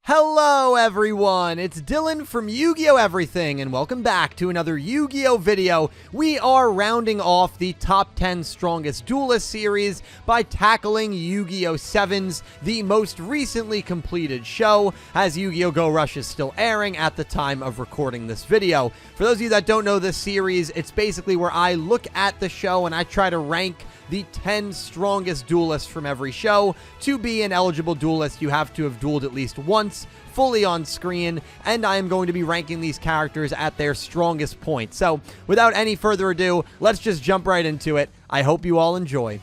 Hello everyone, it's Dylan from Yugioh Everything, and welcome back to another Yu-Gi-Oh video. We are rounding off the top 10 strongest duelist series by tackling Yu-Gi-Oh 7's, the most recently completed show, as Yu-Gi-Oh! Go Rush is still airing at the time of recording this video. For those of you that don't know this series, it's basically where I look at the show and I try to rank the 10 strongest duelists from every show. To be an eligible duelist, you have to have dueled at least once, fully on screen, and I am going to be ranking these characters at their strongest point. So, without any further ado, let's just jump right into it. I hope you all enjoy.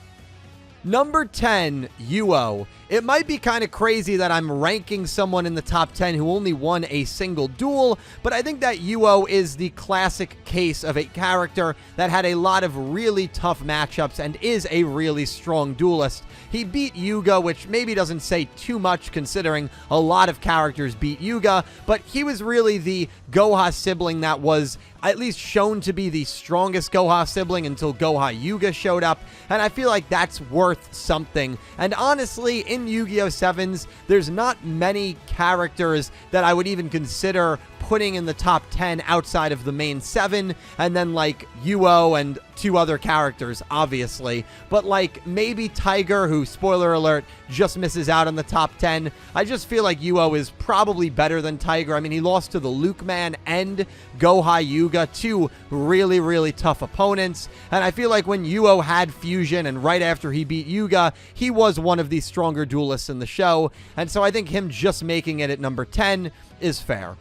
Number 10, Yugioh. It might be kind of crazy that I'm ranking someone in the top 10 who only won a single duel, but I think that Yugioh is the classic case of a character that had a lot of really tough matchups and is a really strong duelist. He beat Yuga, which maybe doesn't say too much considering a lot of characters beat Yuga, but he was really the Goha sibling that was at least shown to be the strongest Goha sibling until Goha Yuga showed up, and I feel like that's worth something. And honestly, in Yu-Gi-Oh! 7's, there's not many characters that I would even consider putting in the top 10 outside of the main 7, and then like Yugioh and two other characters, obviously. But like maybe Tiger, who, spoiler alert, just misses out on the top 10. I just feel like Yugioh is probably better than Tiger. I mean, he lost to the Lukeman and Goha Yuga, two really, really tough opponents. And I feel like when Yugioh had Fusion and right after he beat Yuga, he was one of the stronger duelists in the show. And so I think him just making it at number 10 is fair.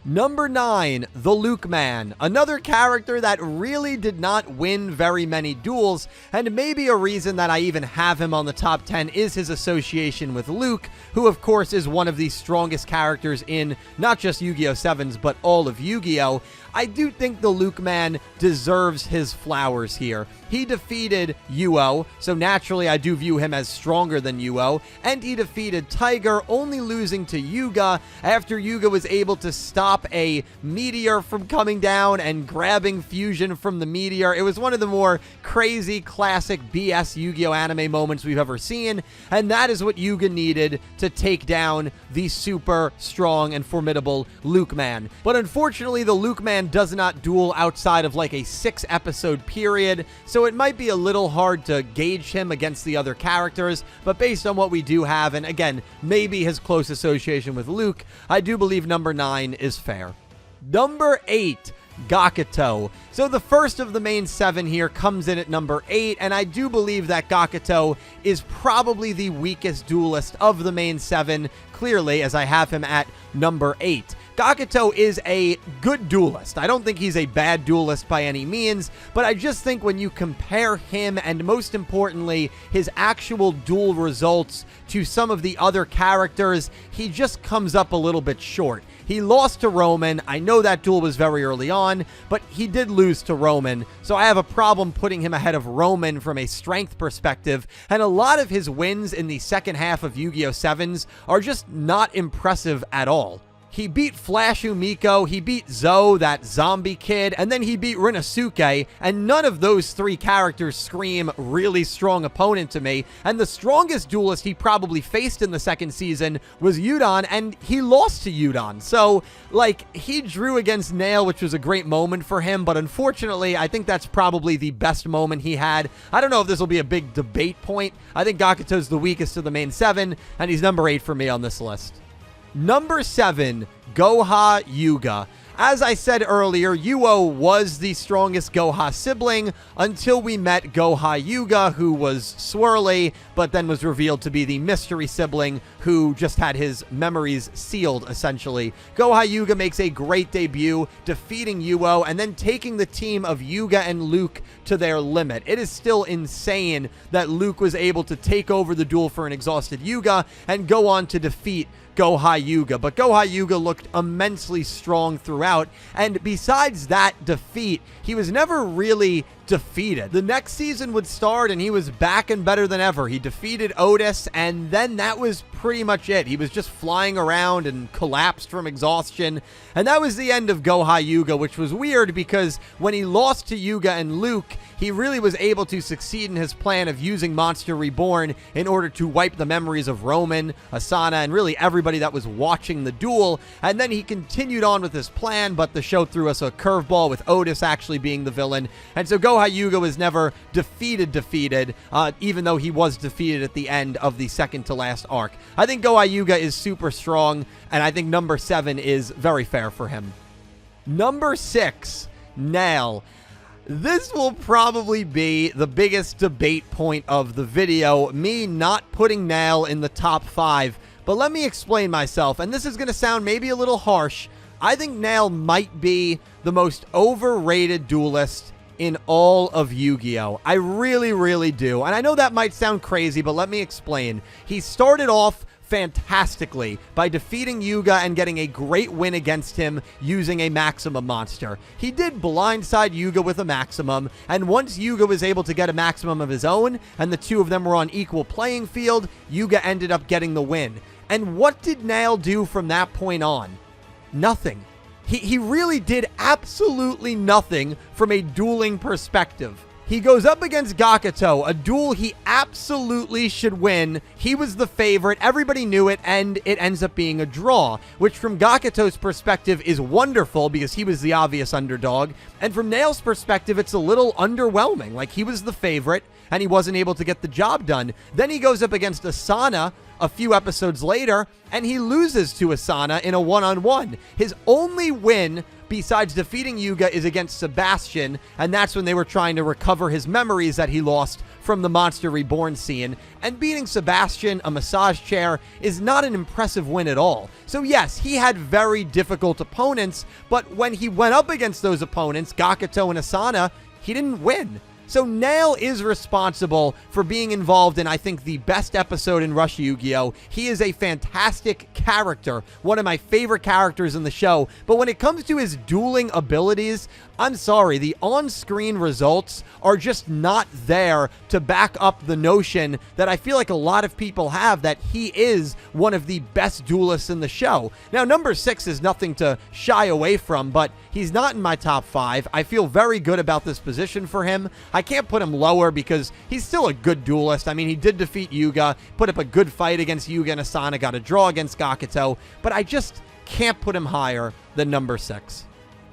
Number 9, the Lukeman, another character that really did not win very many duels, and maybe a reason that I even have him on the top 10 is his association with Luke, who of course is one of the strongest characters in not just Yu-Gi-Oh! 7's, but all of Yu-Gi-Oh! I do think the Lukeman deserves his flowers here. He defeated Yugioh, so naturally I do view him as stronger than Yugioh, and he defeated Tiger, only losing to Yuga after Yuga was able to stop a meteor from coming down and grabbing Fusion from the meteor. It was one of the more crazy, classic BS Yu-Gi-Oh! Anime moments we've ever seen, and that is what Yuga needed to take down the super strong and formidable Lukeman. But unfortunately, the Lukeman does not duel outside of like a 6-episode period, so it might be a little hard to gauge him against the other characters, but based on what we do have, and again, maybe his close association with Luke, I do believe number 9 is fair. Number 8, Gago. So the first of the main 7 here comes in at number 8, and I do believe that Gago is probably the weakest duelist of the main 7, clearly, as I have him at number 8. Gago is a good duelist. I don't think he's a bad duelist by any means, but I just think when you compare him and most importantly, his actual duel results to some of the other characters, he just comes up a little bit short. He lost to Roman. I know that duel was very early on, but he did lose to Roman, so I have a problem putting him ahead of Roman from a strength perspective, and a lot of his wins in the second half of Yu-Gi-Oh! 7's are just not impressive at all. He beat Flash Umiko, he beat Zoe, that zombie kid, and then he beat Rinosuke, and none of those 3 characters scream really strong opponent to me, and the strongest duelist he probably faced in the second season was Yudon, and he lost to Yudon. So, like, he drew against Nail, which was a great moment for him, but unfortunately, I think that's probably the best moment he had. I don't know if this will be a big debate point. I think Gakuto's the weakest of the main 7, and he's number 8 for me on this list. Number 7, Goha Yuga. As I said earlier, Yugioh was the strongest Goha sibling until we met Goha Yuga, who was swirly, but then was revealed to be the mystery sibling who just had his memories sealed, essentially. Goha Yuga makes a great debut, defeating Yugioh and then taking the team of Yuga and Luke to their limit. It is still insane that Luke was able to take over the duel for an exhausted Yuga and go on to defeat Goha Yuga, but Goha Yuga looked immensely strong throughout, and besides that defeat, he was never really defeated. The next season would start and he was back and better than ever. He defeated Otis, and then that was pretty much it. He was just flying around and collapsed from exhaustion, and that was the end of Goa Yuga, which was weird because when he lost to Yuga and Luke, he really was able to succeed in his plan of using Monster Reborn in order to wipe the memories of Roman, Assana, and really everybody that was watching the duel. And then he continued on with his plan, but the show threw us a curveball with Otis actually being the villain. And so Goa Yuga was never defeated, even though he was defeated at the end of the second to last arc. I think Goa Yuga is super strong, and I think number 7 is very fair for him. Number 6, Nail. This will probably be the biggest debate point of the video, me not putting Nail in the top 5, but let me explain myself, and this is going to sound maybe a little harsh. I think Nail might be the most overrated duelist in all of Yu-Gi-Oh! I really, really do, and I know that might sound crazy, but let me explain. He started off fantastically by defeating Yuga and getting a great win against him using a maximum monster. He did blindside Yuga with a maximum, and once Yuga was able to get a maximum of his own and the two of them were on equal playing field, Yuga ended up getting the win. And what did Nail do from that point on? Nothing. He really did absolutely nothing from a dueling perspective. He goes up against Gago, a duel he absolutely should win. He was the favorite, everybody knew it, and it ends up being a draw, which from Gago's perspective is wonderful because he was the obvious underdog, and from Nail's perspective, it's a little underwhelming. Like, he was the favorite, and he wasn't able to get the job done. Then he goes up against Assana a few episodes later, and he loses to Assana in a one-on-one. His only win besides defeating Yuga is against Sebastian, and that's when they were trying to recover his memories that he lost from the Monster Reborn scene. And beating Sebastian, a massage chair, is not an impressive win at all. So yes, he had very difficult opponents, but when he went up against those opponents, Gago and Assana, he didn't win. So Nail is responsible for being involved in, I think, the best episode in Rush Yu-Gi-Oh! He is a fantastic character, one of my favorite characters in the show, but when it comes to his dueling abilities, I'm sorry, the on-screen results are just not there to back up the notion that I feel like a lot of people have that he is one of the best duelists in the show. Now, number 6 is nothing to shy away from, but he's not in my top 5. I feel very good about this position for him. I can't put him lower because he's still a good duelist. I mean, he did defeat Yuga, put up a good fight against Yuga and Assana, got a draw against Gago, but I just can't put him higher than number 6.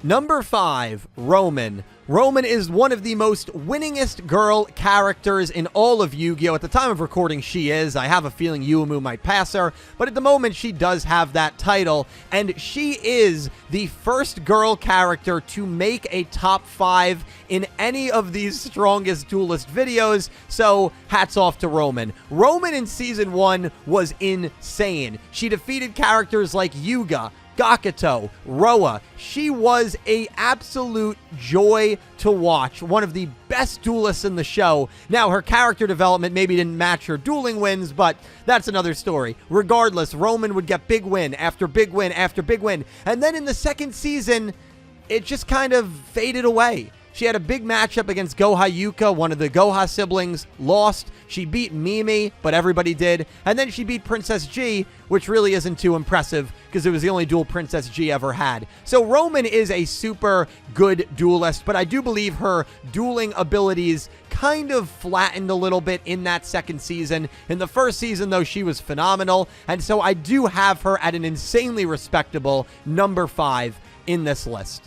Number 5, Roman. Roman is one of the most winningest girl characters in all of Yu-Gi-Oh! At the time of recording, she is. I have a feeling Yuumu might pass her, but at the moment, she does have that title, and she is the first girl character to make a top 5 in any of these strongest duelist videos, so hats off to Roman. Roman in Season 1 was insane. She defeated characters like Yuga, Gago, Roa. She was a absolute joy to watch. One of the best duelists in the show. Now, her character development maybe didn't match her dueling wins, but that's another story. Regardless, Roman would get big win after big win after big win. And then in the second season, it just kind of faded away. She had a big matchup against Goa Yuga, one of the Goha siblings, lost. She beat Mimi, but everybody did. And then she beat Princess G, which really isn't too impressive because it was the only duel Princess G ever had. So Roman is a super good duelist, but I do believe her dueling abilities kind of flattened a little bit in that second season. In the first season, though, she was phenomenal. And so I do have her at an insanely respectable number 5 in this list.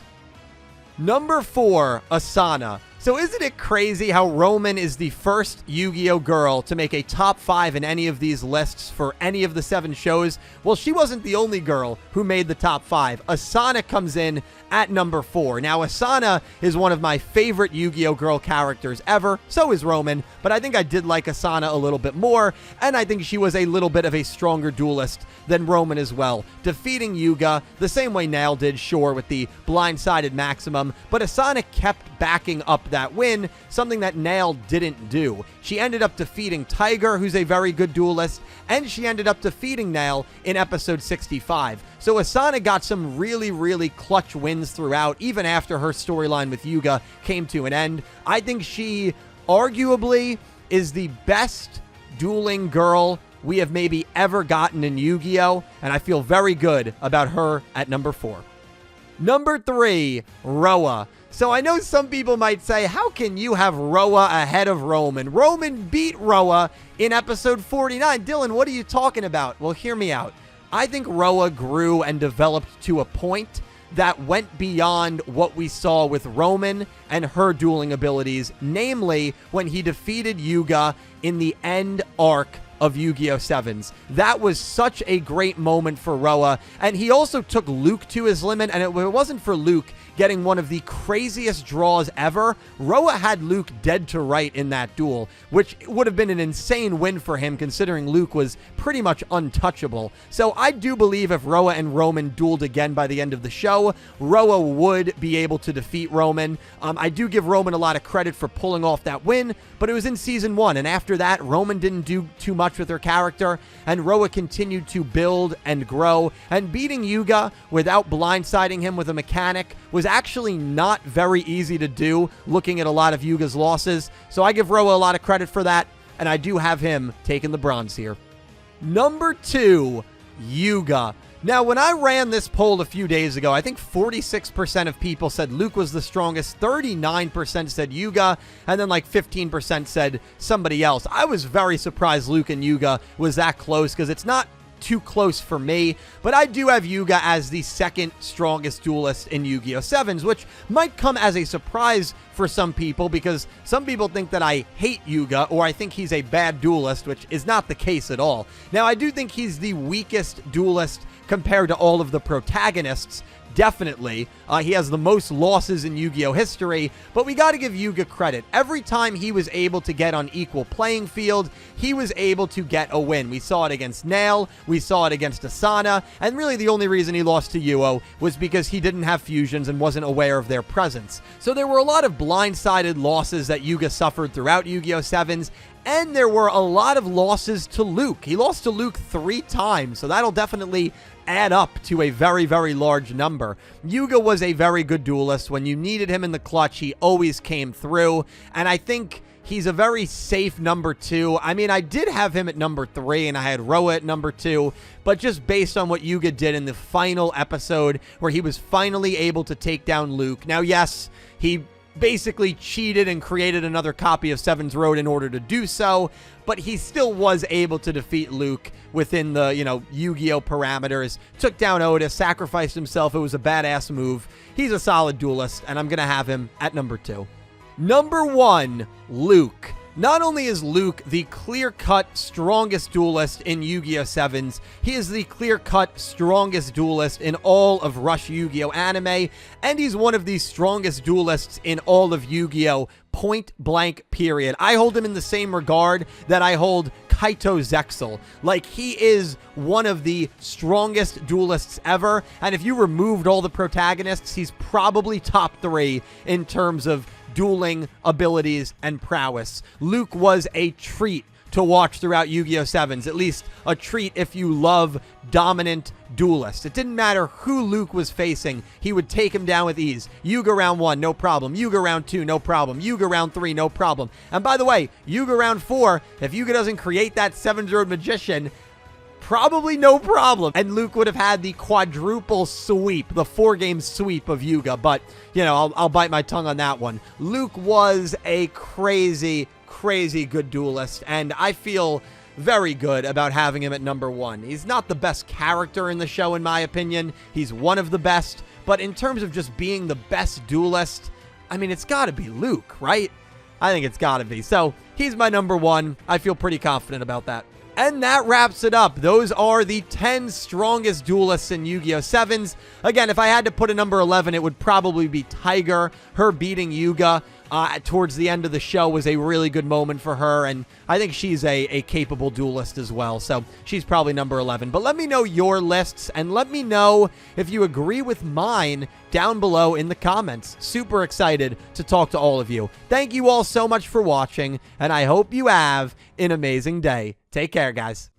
Number 4, Assana. So isn't it crazy how Roman is the first Yu-Gi-Oh! Girl to make a top 5 in any of these lists for any of the 7 shows? Well, she wasn't the only girl who made the top 5. Assana comes in at number 4. Now, Assana is one of my favorite Yu-Gi-Oh! Girl characters ever. So is Roman, but I think I did like Assana a little bit more, and I think she was a little bit of a stronger duelist than Roman as well. Defeating Yuga the same way Nail did, sure, with the blindsided maximum, but Assana kept backing up up that win, something that Nail didn't do. She ended up defeating Tiger, who's a very good duelist, and she ended up defeating Nail in episode 65. So Assana got some really, really clutch wins throughout, even after her storyline with Yugioh came to an end. I think she arguably is the best dueling girl we have maybe ever gotten in Yu-Gi-Oh! And I feel very good about her at number 4. Number 3, Roa. So I know some people might say, how can you have Roa ahead of Roman? Roman beat Roa in episode 49. Dylan, what are you talking about? Well, hear me out. I think Roa grew and developed to a point that went beyond what we saw with Roman and her dueling abilities, namely when he defeated Yugioh in the end arc of Yu-Gi-Oh! 7s. That was such a great moment for Roa, and he also took Luke to his limit, and it wasn't for Luke getting one of the craziest draws ever. Roa had Luke dead to right in that duel, which would have been an insane win for him considering Luke was pretty much untouchable. So I do believe if Roa and Roman dueled again by the end of the show, Roa would be able to defeat Roman. I do give Roman a lot of credit for pulling off that win, but it was in season 1, and after that, Roman didn't do too much with her character, and Roa continued to build and grow, and beating Yugioh without blindsiding him with a mechanic was actually not very easy to do, looking at a lot of Yugioh's losses. So I give Roa a lot of credit for that, and I do have him taking the bronze here. Number 2, Yugioh. Now, when I ran this poll a few days ago, I think 46% of people said Luke was the strongest, 39% said Yugioh, and then like 15% said somebody else. I was very surprised Luke and Yugioh was that close, because it's not too close for me, but I do have Yugioh as the second strongest duelist in Yu-Gi-Oh! 7s, which might come as a surprise for some people, because some people think that I hate Yugioh, or I think he's a bad duelist, which is not the case at all. Now, I do think he's the weakest duelist compared to all of the protagonists, definitely. He has the most losses in Yu-Gi-Oh! History, but we got to give Yugioh credit. Every time he was able to get on equal playing field, he was able to get a win. We saw it against Nail, we saw it against Assana, and really the only reason he lost to Yugioh was because he didn't have fusions and wasn't aware of their presence. So there were a lot of blindsided losses that Yugioh suffered throughout Yu-Gi-Oh! 7s, and there were a lot of losses to Luke. He lost to Luke 3 times, so that'll definitely add up to a very, very large number. Yugioh was a very good duelist. When you needed him in the clutch, he always came through, and I think he's a very safe number 2. I mean, I did have him at number 3, and I had Roa at number 2, but just based on what Yugioh did in the final episode, where he was finally able to take down Luke. Now, yes, he basically cheated and created another copy of Seven's Road in order to do so, but he still was able to defeat Luke within the, Yu-Gi-Oh! Parameters. Took down Otis, sacrificed himself. It was a badass move. He's a solid duelist, and I'm going to have him at number 2. Number 1, Luke. Not only is Luke the clear-cut strongest duelist in Yu-Gi-Oh! 7s, he is the clear-cut strongest duelist in all of Rush Yu-Gi-Oh! Anime, and he's one of the strongest duelists in all of Yu-Gi-Oh! Point blank, period. I hold him in the same regard that I hold Kaito Zexal. Like, he is one of the strongest duelists ever, and if you removed all the protagonists, he's probably top 3 in terms of dueling abilities and prowess. Luke was a treat to watch throughout Yu-Gi-Oh! 7s, at least a treat if you love dominant duelists. It didn't matter who Luke was facing, he would take him down with ease. Yugioh round 1, no problem. Yugioh round 2, no problem. Yugioh round 3, no problem. And by the way, Yugioh round 4, if Yugioh doesn't create that 7-0 magician, probably no problem. And Luke would have had the quadruple sweep, the 4-game sweep of Yugioh. But, I'll bite my tongue on that one. Luke was a crazy, crazy good duelist, and I feel very good about having him at number 1. He's not the best character in the show, in my opinion. He's one of the best. But in terms of just being the best duelist, I mean, it's got to be Luke, right? I think it's got to be. So, he's my number 1. I feel pretty confident about that. And that wraps it up. Those are the 10 strongest duelists in Yu-Gi-Oh! 7s. Again, if I had to put a number 11, it would probably be Tiger. Her beating Yugioh towards the end of the show was a really good moment for her, and I think she's a capable duelist as well, so she's probably number 11. But let me know your lists, and let me know if you agree with mine down below in the comments. Super excited to talk to all of you. Thank you all so much for watching, and I hope you have an amazing day. Take care, guys.